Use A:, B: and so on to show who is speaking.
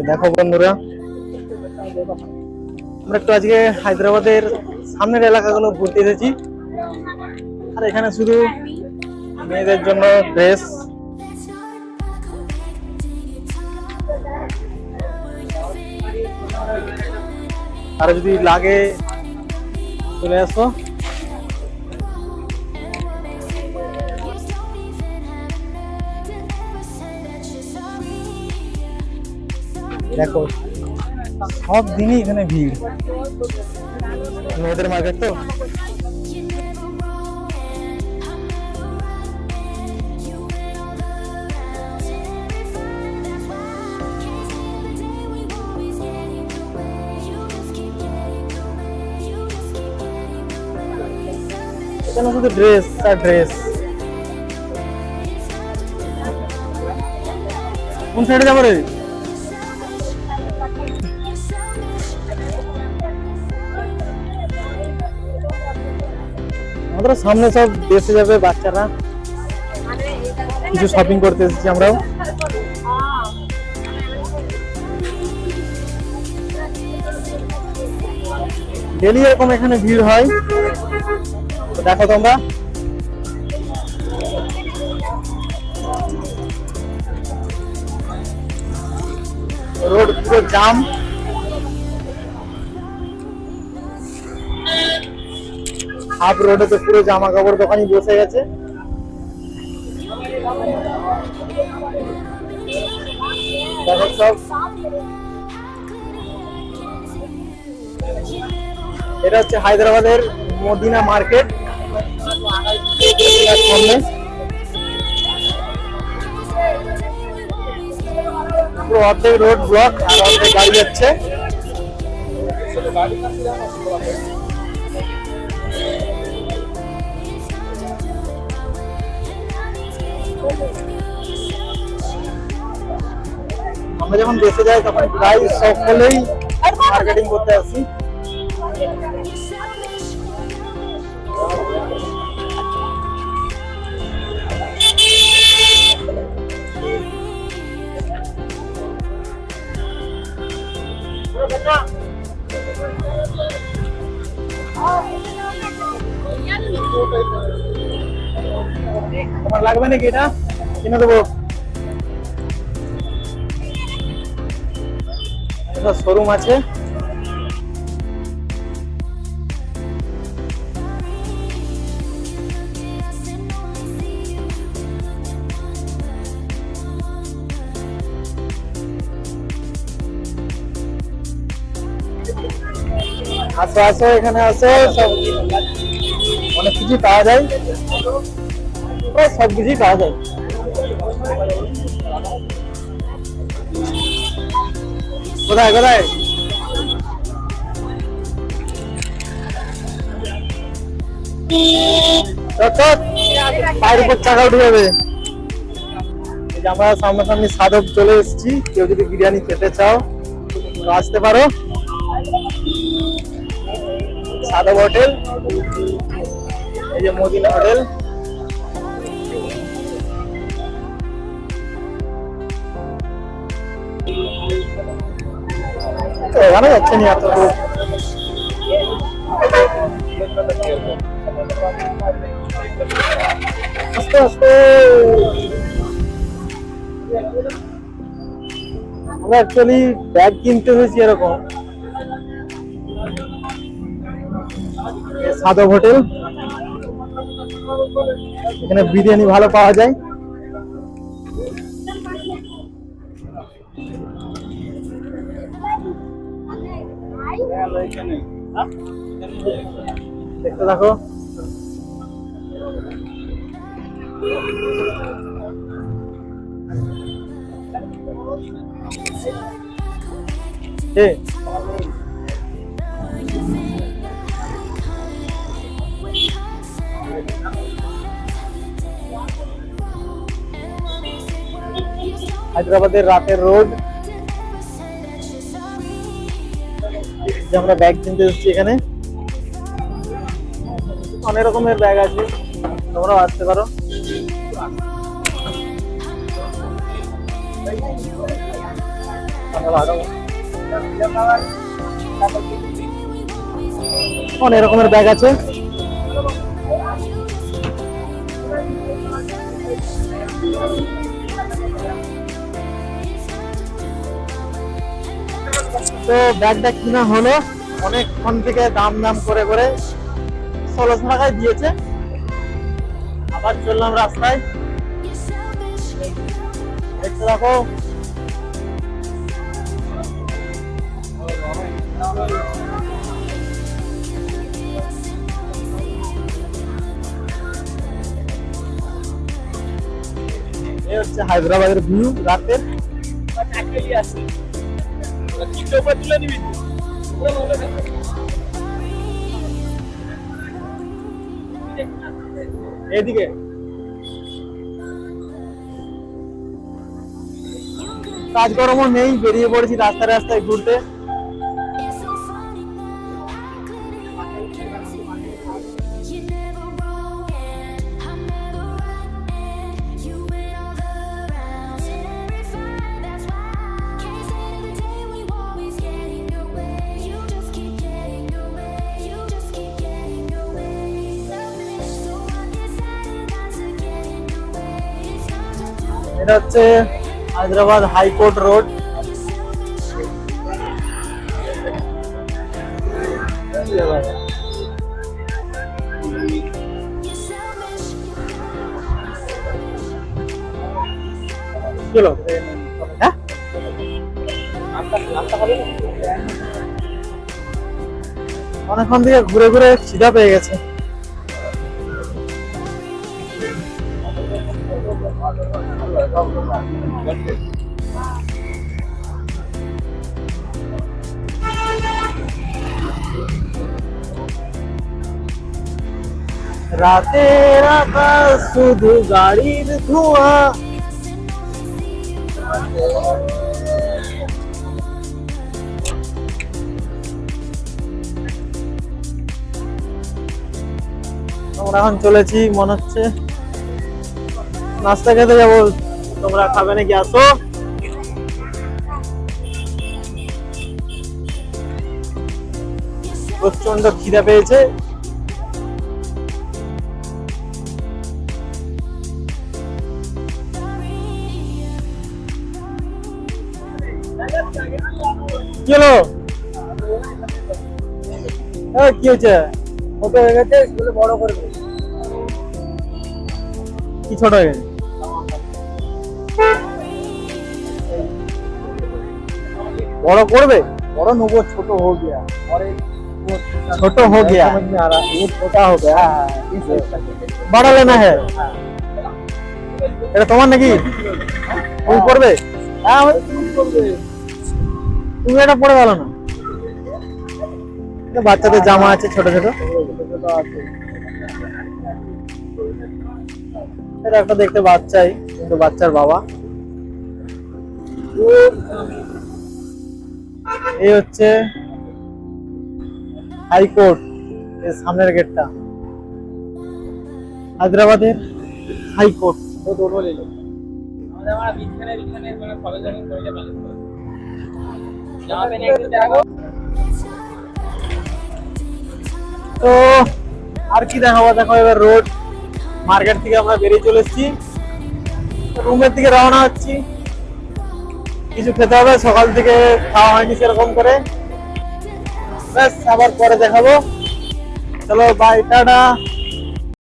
A: দেখো বন্ধুরা, আমরা একটু আজকে হায়দ্রাবাদের সামনের এলাকাগুলো ঘুরতে এসেছি। আর এখানে শুধু মেয়েদের জন্য ড্রেস, আর যদি লাগে চলে আসো। দেখো সব দিনই এখানে ভিড়, মেয়েদের মার্কেট তো। এখানে শুধু ড্রেস আর ড্রেস। কোন সাইডে যাবো রে? আমাদের সামনে সব দেশে যাবে বাচ্চারা, কিছু শপিং করতে এসেছি আমরাও। ডেলি এরকম এখানে ভিড় হয়, দেখো তোমরা। রোড পুরো জাম, হাফ রোডে তো পুরো জামা কাপড় দোকানি বসে গেছে। দেখো সব, এটা হচ্ছে হায়দ্রাবাদের মদিনা মার্কেট। পুরো অর্ধেক রোড ব্লক আর অর্ধেক গাড়ি যাচ্ছে। আমরা যখন দেশে যাই তখন প্রায় সকলেই মার্কেটিং করতে আসি। তোমার লাগবে নাকি? এটা কিনে দেবো। শোরুম আছে, আসো আসো, এখানে আসো, সব অনেক কিছু পাওয়া যায়, সব কিছুই পাওয়া যায়। কোথায় কোথায়? পায়ের উপর চাকা উঠে যাবে। আমরা সামনাসামনি সাধব চলে এসেছি, কেউ যদি বিরিয়ানি খেতে চাও তো আসতে পারো। সাধব হোটেল, এই যে মদিনা হোটেল। ওখানে যাচ্ছে না এত লোক। আস্তে আস্তে। আমরা অ্যাকচুয়ালি ব্যাগ কিনতে হয়েছি এরকম। সাধব হোটেল, এখানে বিরিয়ানি ভালো পাওয়া যায়। দেখতে থাকো। হায়দ্রাবাদের রাতের রোড, আমরা ব্যাগ কিনতে এসেছি। এখানে অনেক রকমের ব্যাগ আছে, তোমরাও আসতে পারো। অনেক রকমের ব্যাগ আছে। তো ব্যাগটা কিনা হলো, অনেকক্ষণ থেকে দাম দাম করে করে 1600 টাকায় দিয়েছে। আবার চললাম রাস্তায়, দেখতে থাকো। এই হচ্ছে হায়দ্রাবাদের ভিউ রাতের। এদিকে কাজকর্ম নেই, বেরিয়ে পড়েছি রাস্তায় রাস্তায় ঘুরতে। এটা হচ্ছে হায়দ্রাবাদ হাইকোর্ট রোড। চলো, হ্যাঁ অনেকক্ষণ থেকে ঘুরে ঘুরে খিদা পেয়ে গেছে। রাতের আকাশ শুধু গাড়ির ধোঁয়া। আমরা এখন চলেছি, মনে হচ্ছে নাস্তা খেতে যাবো। তোমরা খাবে নাকি? আসো। প্রচন্ড খিদা পেয়েছে। কি হলো? কি হয়েছে? ছোট হয়ে গেছে, বড় করবে। কি ছোট হয়ে গেছে? বড় করবে? বড় নেবো, ছোট हो गया। ছোট हो गया, समझ में आ रहा है। ये छोटा हो गया, बड़ा लेना है। এটা তোমার নাকি? তুমি করবে? হ্যাঁ তুমি করবে। তুমি এটা পরে গেল না? বাচ্চাদের জামা আছে ছোট ছোট। এটা একটা দেখতে বাচ্চাই, কিন্তু বাচ্চার বাবা। এই হচ্ছে হাইকোর্ট, এর সামনের গেটটা হায়দ্রাবাদের হাইকোর্ট। তো আর কি দেখাবো? দেখো এবার রোড, মার্কেট থেকে আমরা বেরিয়ে চলে এসেছি, রুমের দিকে রওনা হচ্ছি। কিছু খেতে হবে, সকাল থেকে খাওয়া হয়নি সেরকম করে। ব্যাস, আবার পরে দেখাবো। চলো বাই, টাটা।